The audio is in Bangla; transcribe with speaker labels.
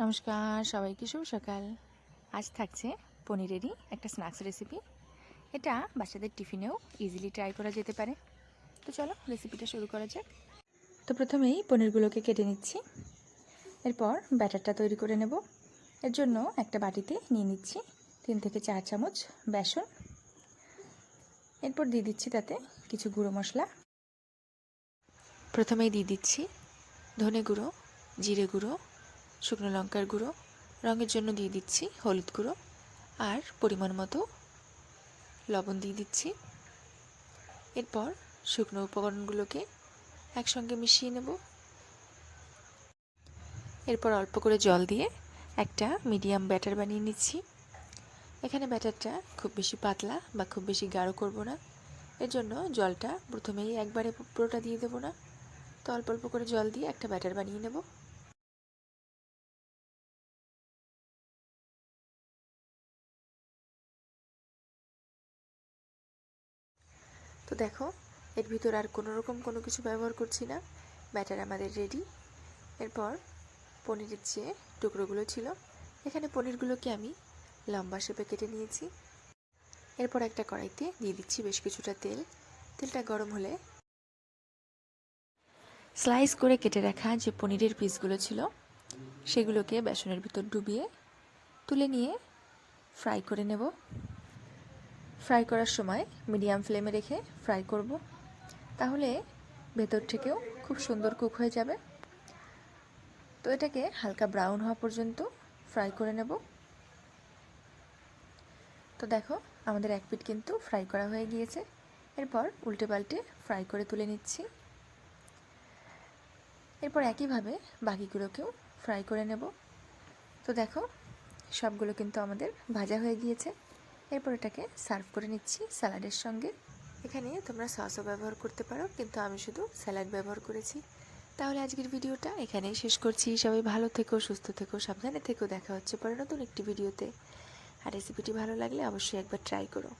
Speaker 1: নমস্কার সবাইকে, শুভ সকাল। আজ থাকছে পনিরেরই একটা স্ন্যাক্স রেসিপি। এটা বাচ্চাদের টিফিনেও ইজিলি ট্রাই করা যেতে পারে। তো চলো রেসিপিটা শুরু করা যাক। তো প্রথমেই পনিরগুলোকে কেটে নিচ্ছি, এরপর ব্যাটারটা তৈরি করে নেব। এর জন্য একটা বাটিতে নিয়ে নিচ্ছি 3 থেকে 4 চামচ বেসন। এরপর দিয়ে দিচ্ছি তাতে কিছু গুঁড়ো মশলা। প্রথমেই দিয়ে দিচ্ছি ধনে গুঁড়ো, জিরে গুঁড়ো, শুকনো লঙ্কার গুঁড়ো, রঙের জন্য দিয়ে দিচ্ছি হলুদ গুঁড়ো, আর পরিমাণ মতো লবণ দিয়ে দিচ্ছি। এরপর শুকনো উপকরণগুলোকে একসঙ্গে মিশিয়ে নেব। এরপর অল্প করে জল দিয়ে একটা মিডিয়াম ব্যাটার বানিয়ে নিচ্ছি। এখানে ব্যাটারটা খুব বেশি পাতলা বা খুব বেশি গাঢ় করব না, এর জন্য জলটা প্রথমেই একবারে পুরোটা দিয়ে দেবো না। তো অল্প অল্প করে জল দিয়ে একটা ব্যাটার বানিয়ে নেব। তো দেখো, এর ভিতর আর কোনো রকম কোনো কিছু ব্যবহার করছি না, ব্যাটার আমাদের রেডি। এরপর পনিরের যে টুকরোগুলো ছিল, এখানে পনিরগুলোকে আমি লম্বা শেপে কেটে নিয়েছি। এরপর একটা কড়াইতে দিয়ে দিচ্ছি বেশ কিছুটা তেল। তেলটা গরম হলে স্লাইস করে কেটে রাখা যে পনিরের পিসগুলো ছিল সেগুলোকে বেসনের ভিতর ডুবিয়ে তুলে নিয়ে ফ্রাই করে নেব। ফ্রাই করার সময় মিডিয়াম ফ্লেমে রেখে ফ্রাই করব, তাহলে ভেতর থেকেও খুব সুন্দর কুক হয়ে যাবে। তো এটাকে হালকা ব্রাউন হওয়া পর্যন্ত ফ্রাই করে নেব। তো দেখো, আমাদের এক পিঠ কিন্তু ফ্রাই করা হয়ে গিয়েছে। এরপর উল্টে পাল্টে ফ্রাই করে তুলে নিচ্ছি। এরপর একইভাবে বাকিগুলোকেও ফ্রাই করে নেব। তো দেখো, সবগুলো কিন্তু আমাদের ভাজা হয়ে গিয়েছে। এরপর এটাকে সার্ভ করে নিচ্ছি স্যালাডের সঙ্গে। এখানে তোমরা সসও ব্যবহার করতে পারো, কিন্তু আমি শুধু স্যালাড ব্যবহার করেছি। তাহলে আজকের ভিডিওটা এখানেই শেষ করছি। সবাই ভালো থেকো, সুস্থ থেকো, সাবধানে থেকো। দেখা হচ্ছে পরে নতুন একটি ভিডিওতে। আর রেসিপিটি ভালো লাগলে অবশ্যই একবার ট্রাই করো।